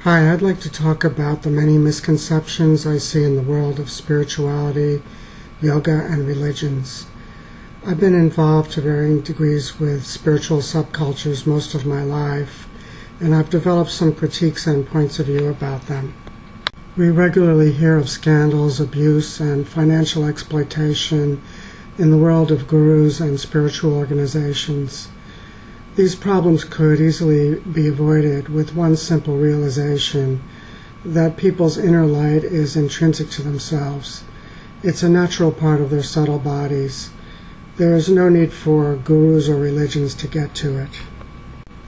Hi, I'd like to talk about the many misconceptions I see in the world of spirituality, yoga, and religions. I've been involved to varying degrees with spiritual subcultures most of my life, and I've developed some critiques and points of view about them. We regularly hear of scandals, abuse, and financial exploitation in the world of gurus and spiritual organizations. These problems could easily be avoided with one simple realization, that people's inner light is intrinsic to themselves. It's a natural part of their subtle bodies. There is no need for gurus or religions to get to it.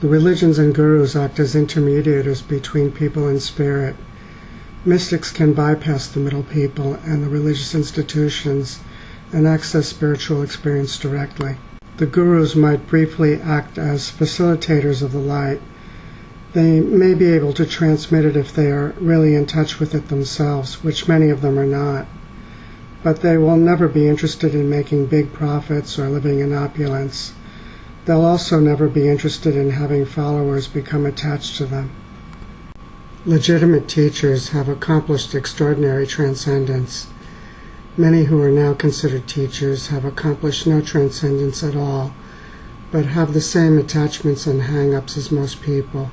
The religions and gurus act as intermediators between people and spirit. Mystics can bypass the middle people and the religious institutions and access spiritual experience directly. The gurus might briefly act as facilitators of the light. They may be able to transmit it if they are really in touch with it themselves, which many of them are not. But they will never be interested in making big profits or living in opulence. They'll also never be interested in having followers become attached to them. Legitimate teachers have accomplished extraordinary transcendence. Many who are now considered teachers have accomplished no transcendence at all, but have the same attachments and hang-ups as most people.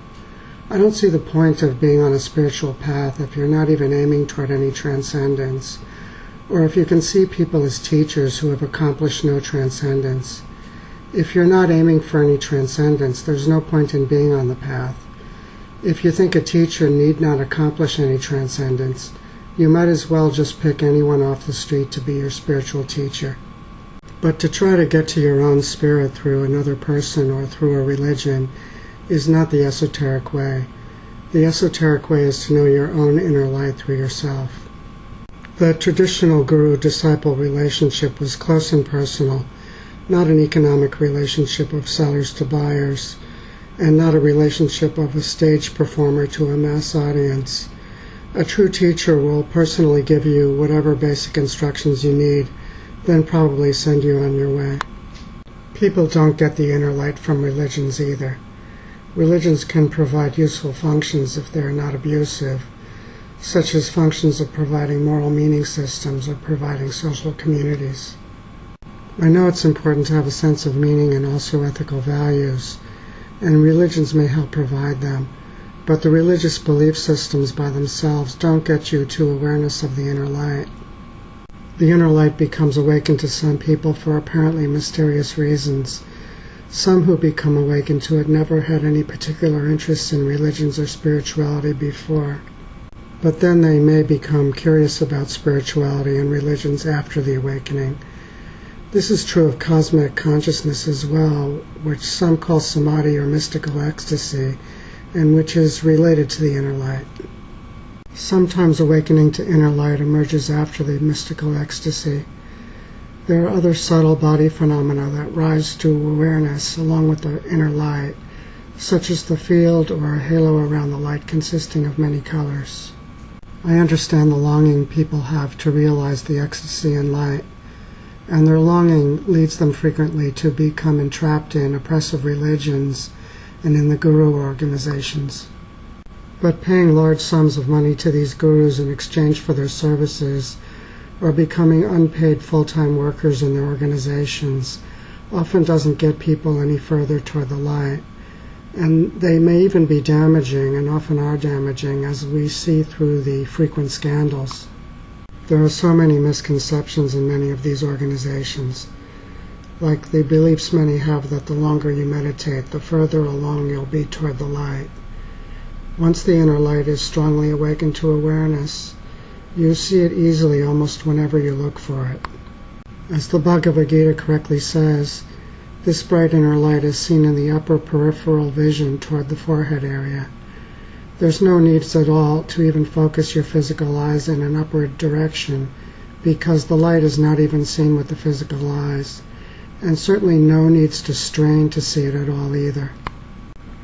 I don't see the point of being on a spiritual path if you're not even aiming toward any transcendence, or if you can see people as teachers who have accomplished no transcendence. If you're not aiming for any transcendence, there's no point in being on the path. If you think a teacher need not accomplish any transcendence, you might as well just pick anyone off the street to be your spiritual teacher. But to try to get to your own spirit through another person or through a religion is not the esoteric way. The esoteric way is to know your own inner light through yourself. The traditional guru-disciple relationship was close and personal, not an economic relationship of sellers to buyers, and not a relationship of a stage performer to a mass audience. A true teacher will personally give you whatever basic instructions you need, then probably send you on your way. People don't get the inner light from religions either. Religions can provide useful functions if they are not abusive, such as functions of providing moral meaning systems or providing social communities. I know it's important to have a sense of meaning and also ethical values, and religions may help provide them. But the religious belief systems by themselves don't get you to awareness of the inner light. The inner light becomes awakened to some people for apparently mysterious reasons. Some who become awakened to it never had any particular interest in religions or spirituality before. But then they may become curious about spirituality and religions after the awakening. This is true of cosmic consciousness as well, which some call samadhi or mystical ecstasy, and which is related to the inner light. Sometimes awakening to inner light emerges after the mystical ecstasy. There are other subtle body phenomena that rise to awareness along with the inner light, such as the field or a halo around the light consisting of many colors. I understand the longing people have to realize the ecstasy in light, and their longing leads them frequently to become entrapped in oppressive religions and in the guru organizations. But paying large sums of money to these gurus in exchange for their services, or becoming unpaid full-time workers in their organizations, often doesn't get people any further toward the light. And they may even be damaging, and often are damaging, as we see through the frequent scandals. There are so many misconceptions in many of these organizations, like the beliefs many have that the longer you meditate, the further along you'll be toward the light. Once the inner light is strongly awakened to awareness, you see it easily almost whenever you look for it. As the Bhagavad Gita correctly says, this bright inner light is seen in the upper peripheral vision toward the forehead area. There's no needs at all to even focus your physical eyes in an upward direction, because the light is not even seen with the physical eyes, and certainly no needs to strain to see it at all either.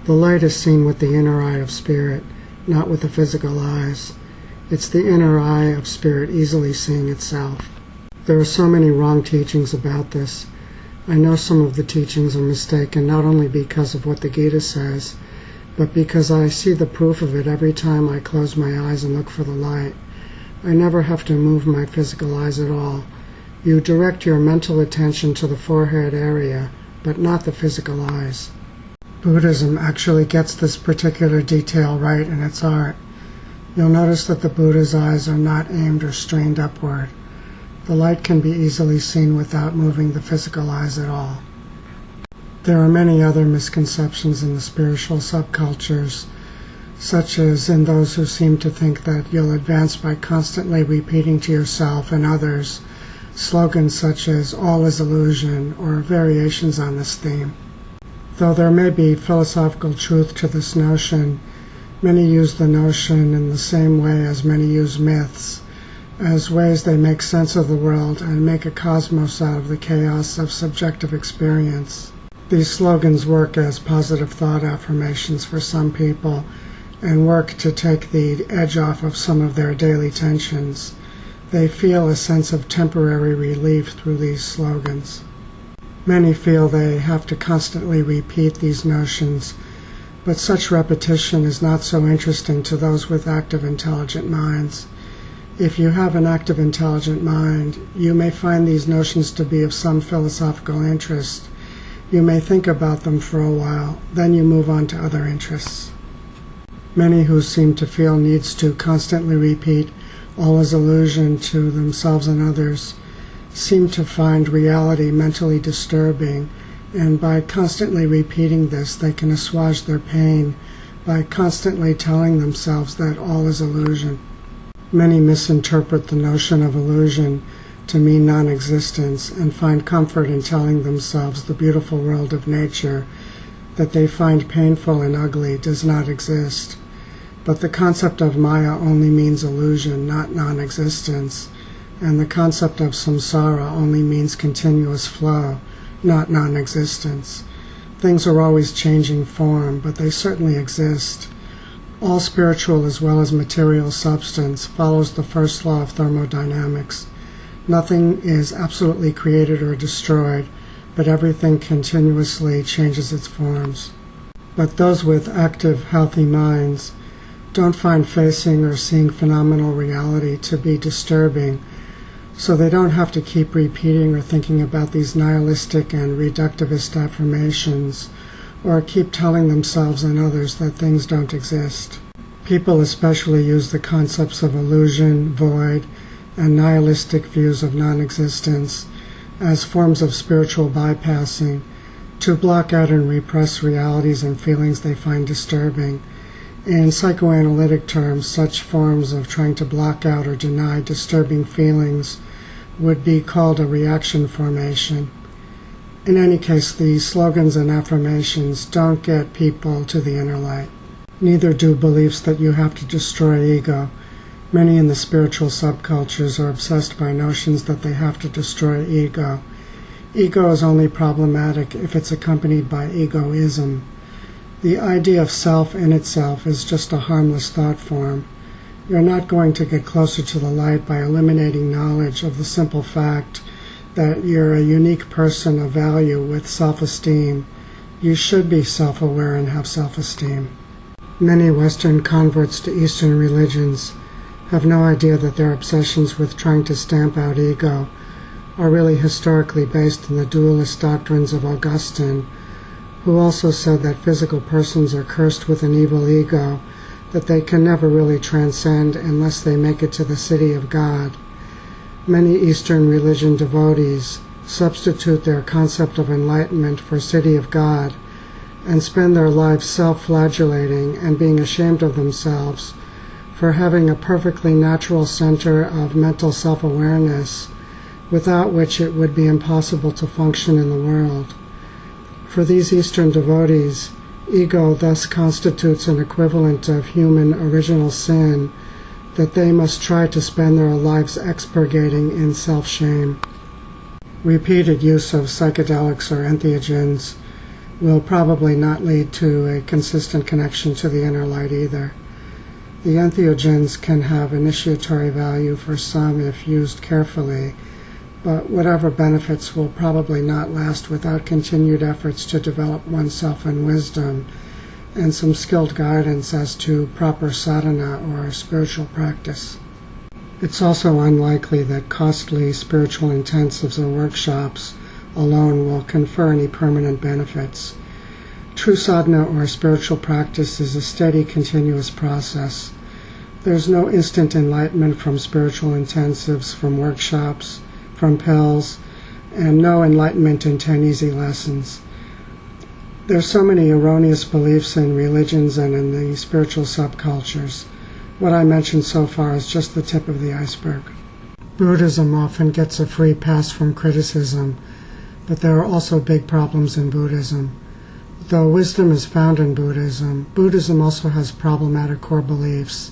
The light is seen with the inner eye of spirit, not with the physical eyes. It's the inner eye of spirit easily seeing itself. There are so many wrong teachings about this. I know some of the teachings are mistaken not only because of what the Gita says, but because I see the proof of it every time I close my eyes and look for the light. I never have to move my physical eyes at all. You direct your mental attention to the forehead area, but not the physical eyes. Buddhism actually gets this particular detail right in its art. You'll notice that the Buddha's eyes are not aimed or strained upward. The light can be easily seen without moving the physical eyes at all. There are many other misconceptions in the spiritual subcultures, such as in those who seem to think that you'll advance by constantly repeating to yourself and others slogans such as "all is illusion" or variations on this theme. Though there may be philosophical truth to this notion, many use the notion in the same way as many use myths, as ways they make sense of the world and make a cosmos out of the chaos of subjective experience. These slogans work as positive thought affirmations for some people and work to take the edge off of some of their daily tensions. They feel a sense of temporary relief through these slogans. Many feel they have to constantly repeat these notions, but such repetition is not so interesting to those with active intelligent minds. If you have an active intelligent mind, you may find these notions to be of some philosophical interest. You may think about them for a while, then you move on to other interests. Many who seem to feel needs to constantly repeat "all is illusion" to themselves and others seem to find reality mentally disturbing, and by constantly repeating this, they can assuage their pain by constantly telling themselves that all is illusion. Many misinterpret the notion of illusion to mean non-existence and find comfort in telling themselves the beautiful world of nature that they find painful and ugly does not exist. But the concept of Maya only means illusion, not non-existence, and the concept of samsara only means continuous flow, not non-existence. Things are always changing form, but they certainly exist. All spiritual as well as material substance follows the first law of thermodynamics. Nothing is absolutely created or destroyed, but everything continuously changes its forms. But those with active, healthy minds don't find facing or seeing phenomenal reality to be disturbing, so they don't have to keep repeating or thinking about these nihilistic and reductivist affirmations, or keep telling themselves and others that things don't exist. People especially use the concepts of illusion, void, and nihilistic views of non-existence as forms of spiritual bypassing to block out and repress realities and feelings they find disturbing. In psychoanalytic terms, such forms of trying to block out or deny disturbing feelings would be called a reaction formation. In any case, the slogans and affirmations don't get people to the inner light. Neither do beliefs that you have to destroy ego. Many in the spiritual subcultures are obsessed by notions that they have to destroy ego. Ego is only problematic if it's accompanied by egoism. The idea of self in itself is just a harmless thought form. You're not going to get closer to the light by eliminating knowledge of the simple fact that you're a unique person of value with self-esteem. You should be self-aware and have self-esteem. Many Western converts to Eastern religions have no idea that their obsessions with trying to stamp out ego are really historically based in the dualist doctrines of Augustine, who also said that physical persons are cursed with an evil ego that they can never really transcend unless they make it to the city of God. Many Eastern religion devotees substitute their concept of enlightenment for city of God and spend their lives self-flagellating and being ashamed of themselves for having a perfectly natural center of mental self-awareness without which it would be impossible to function in the world. For these Eastern devotees, ego thus constitutes an equivalent of human original sin that they must try to spend their lives expurgating in self-shame. Repeated use of psychedelics or entheogens will probably not lead to a consistent connection to the inner light either. The entheogens can have initiatory value for some if used carefully, but whatever benefits will probably not last without continued efforts to develop oneself in wisdom, and some skilled guidance as to proper sadhana or spiritual practice. It's also unlikely that costly spiritual intensives or workshops alone will confer any permanent benefits. True sadhana or spiritual practice is a steady, continuous process. There's no instant enlightenment from spiritual intensives, from workshops, from pills, and no enlightenment in 10 easy lessons. There's so many erroneous beliefs in religions and in the spiritual subcultures. What I mentioned so far is just the tip of the iceberg. Buddhism often gets a free pass from criticism, but there are also big problems in Buddhism. Though wisdom is found in Buddhism, Buddhism also has problematic core beliefs,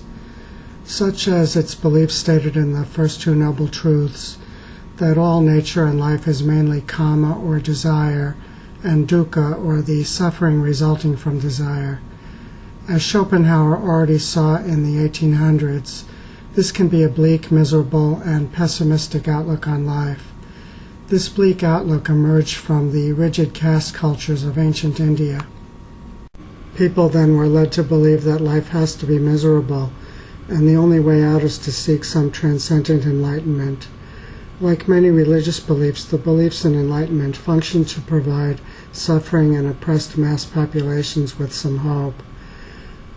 such as its belief stated in the first two noble truths, that all nature and life is mainly kama or desire, and dukkha or the suffering resulting from desire. As Schopenhauer already saw in the 1800s, this can be a bleak, miserable, and pessimistic outlook on life. This bleak outlook emerged from the rigid caste cultures of ancient India. People then were led to believe that life has to be miserable, and the only way out is to seek some transcendent enlightenment. Like many religious beliefs, the beliefs in enlightenment function to provide suffering and oppressed mass populations with some hope.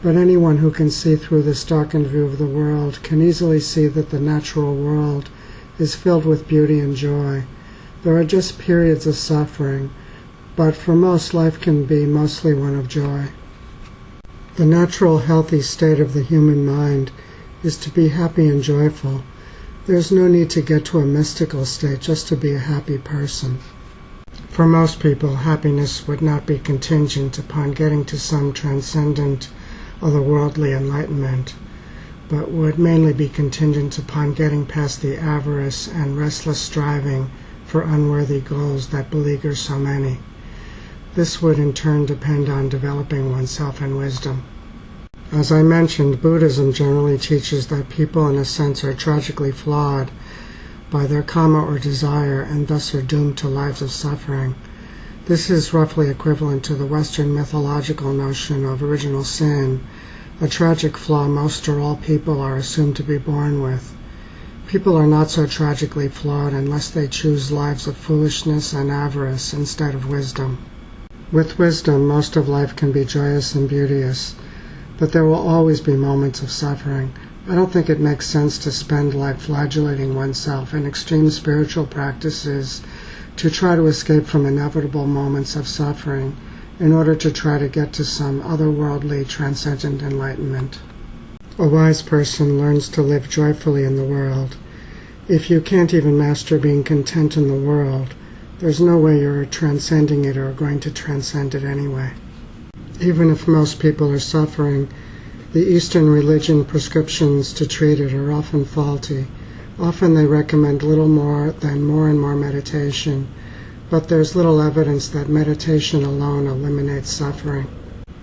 But anyone who can see through this darkened view of the world can easily see that the natural world is filled with beauty and joy. There are just periods of suffering, but for most, life can be mostly one of joy. The natural, healthy state of the human mind is to be happy and joyful. There's no need to get to a mystical state just to be a happy person. For most people, happiness would not be contingent upon getting to some transcendent, otherworldly enlightenment, but would mainly be contingent upon getting past the avarice and restless striving for unworthy goals that beleaguer so many. This would in turn depend on developing oneself in wisdom. As I mentioned, Buddhism generally teaches that people in a sense are tragically flawed by their kama or desire and thus are doomed to lives of suffering. This is roughly equivalent to the Western mythological notion of original sin, a tragic flaw most or all people are assumed to be born with. People are not so tragically flawed unless they choose lives of foolishness and avarice instead of wisdom. With wisdom, most of life can be joyous and beauteous, but there will always be moments of suffering. I don't think it makes sense to spend life flagellating oneself in extreme spiritual practices to try to escape from inevitable moments of suffering in order to try to get to some otherworldly transcendent enlightenment. A wise person learns to live joyfully in the world. If you can't even master being content in the world, there's no way you're transcending it or going to transcend it anyway. Even if most people are suffering, the Eastern religion prescriptions to treat it are often faulty. Often they recommend little more than more and more meditation, but there's little evidence that meditation alone eliminates suffering.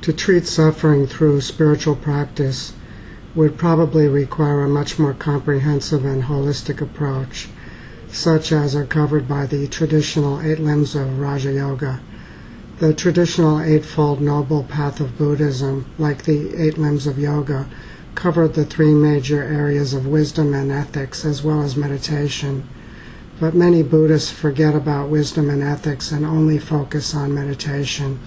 To treat suffering through spiritual practice would probably require a much more comprehensive and holistic approach, such as are covered by the traditional 8 limbs of Raja Yoga. The traditional eightfold noble path of Buddhism, like the 8 limbs of yoga, covered the 3 major areas of wisdom and ethics as well as meditation. But many Buddhists forget about wisdom and ethics and only focus on meditation.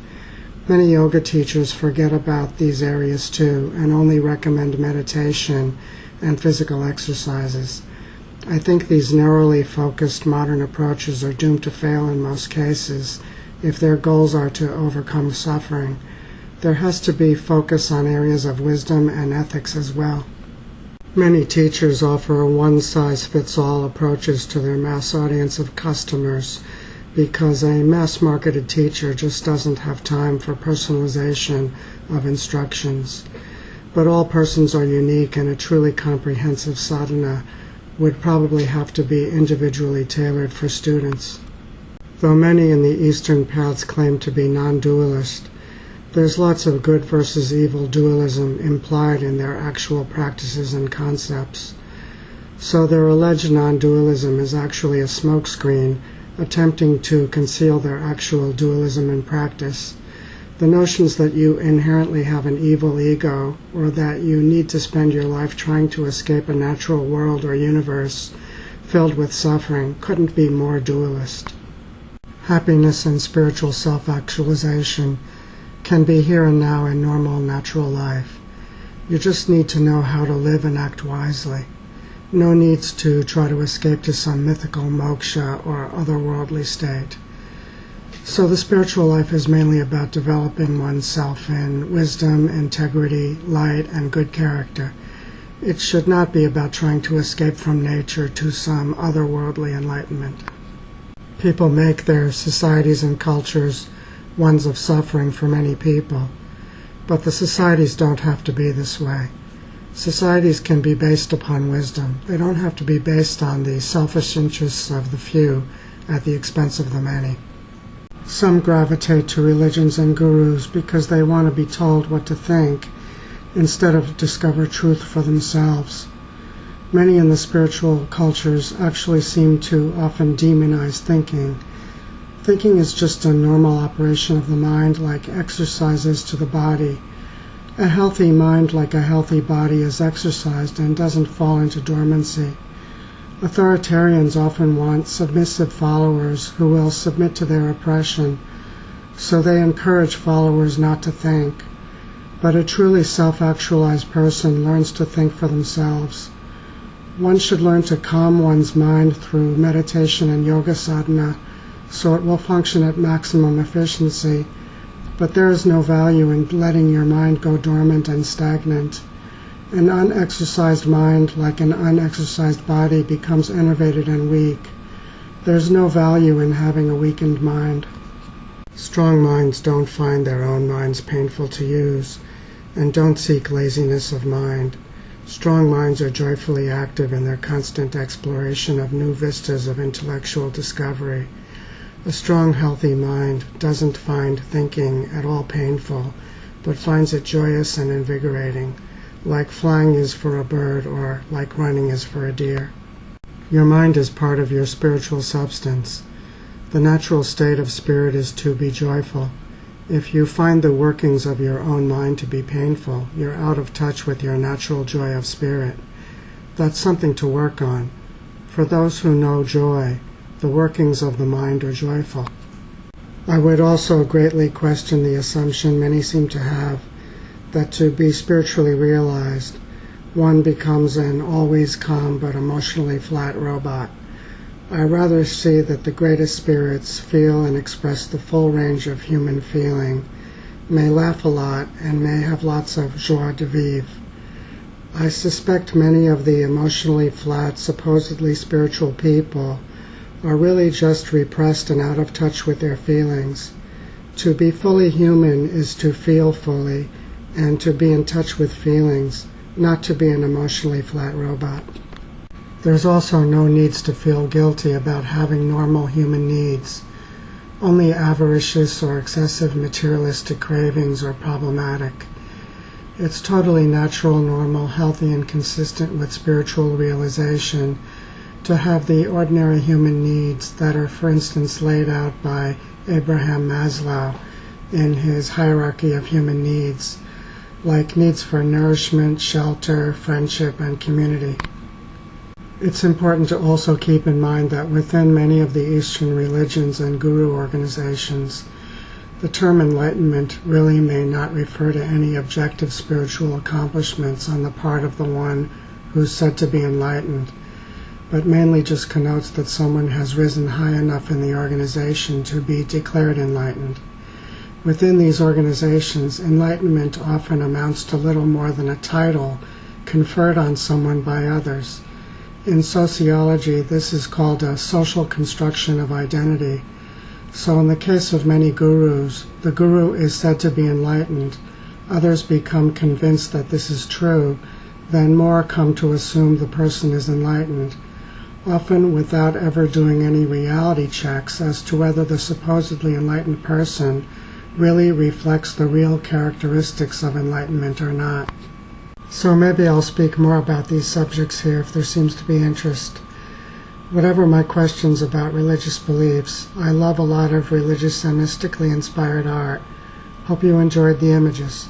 Many yoga teachers forget about these areas too and only recommend meditation and physical exercises. I think these narrowly focused modern approaches are doomed to fail in most cases if their goals are to overcome suffering. There has to be focus on areas of wisdom and ethics as well. Many teachers offer one-size-fits-all approaches to their mass audience of customers because a mass-marketed teacher just doesn't have time for personalization of instructions. But all persons are unique, and a truly comprehensive sadhana would probably have to be individually tailored for students. Though many in the Eastern paths claim to be non-dualist, there's lots of good versus evil dualism implied in their actual practices and concepts. So their alleged non-dualism is actually a smokescreen attempting to conceal their actual dualism in practice. The notions that you inherently have an evil ego, or that you need to spend your life trying to escape a natural world or universe filled with suffering, couldn't be more dualist. Happiness and spiritual self-actualization can be here and now in normal, natural life. You just need to know how to live and act wisely. No needs to try to escape to some mythical moksha or otherworldly state. So the spiritual life is mainly about developing oneself in wisdom, integrity, light, and good character. It should not be about trying to escape from nature to some otherworldly enlightenment. People make their societies and cultures ones of suffering for many people, but the societies don't have to be this way. Societies can be based upon wisdom. They don't have to be based on the selfish interests of the few at the expense of the many. Some gravitate to religions and gurus because they want to be told what to think instead of discover truth for themselves. Many in the spiritual cultures actually seem to often demonize thinking. Thinking is just a normal operation of the mind, like exercises to the body. A healthy mind, like a healthy body, is exercised and doesn't fall into dormancy. Authoritarians often want submissive followers who will submit to their oppression, so they encourage followers not to think. But a truly self-actualized person learns to think for themselves. One should learn to calm one's mind through meditation and yoga sadhana, so it will function at maximum efficiency. But there is no value in letting your mind go dormant and stagnant. An unexercised mind, like an unexercised body, becomes enervated and weak. There's no value in having a weakened mind. Strong minds don't find their own minds painful to use, and don't seek laziness of mind. Strong minds are joyfully active in their constant exploration of new vistas of intellectual discovery. A strong, healthy mind doesn't find thinking at all painful, but finds it joyous and invigorating, like flying is for a bird or like running is for a deer. Your mind is part of your spiritual substance. The natural state of spirit is to be joyful. If you find the workings of your own mind to be painful, you're out of touch with your natural joy of spirit. That's something to work on. For those who know joy, the workings of the mind are joyful. I would also greatly question the assumption many seem to have that to be spiritually realized, one becomes an always calm but emotionally flat robot. I rather see that the greatest spirits feel and express the full range of human feeling, may laugh a lot, and may have lots of joie de vivre. I suspect many of the emotionally flat, supposedly spiritual people are really just repressed and out of touch with their feelings. To be fully human is to feel fully, and to be in touch with feelings, not to be an emotionally flat robot. There's also no needs to feel guilty about having normal human needs. Only avaricious or excessive materialistic cravings are problematic. It's totally natural, normal, healthy, and consistent with spiritual realization to have the ordinary human needs that are, for instance, laid out by Abraham Maslow in his hierarchy of human needs, like needs for nourishment, shelter, friendship, and community. It's important to also keep in mind that within many of the Eastern religions and guru organizations, the term enlightenment really may not refer to any objective spiritual accomplishments on the part of the one who's said to be enlightened, but mainly just connotes that someone has risen high enough in the organization to be declared enlightened. Within these organizations, enlightenment often amounts to little more than a title conferred on someone by others. In sociology, this is called a social construction of identity. So in the case of many gurus, the guru is said to be enlightened. Others become convinced that this is true, then more come to assume the person is enlightened, often without ever doing any reality checks as to whether the supposedly enlightened person really reflects the real characteristics of enlightenment or not. So maybe I'll speak more about these subjects here if there seems to be interest. Whatever my questions about religious beliefs, I love a lot of religious and mystically inspired art. Hope you enjoyed the images.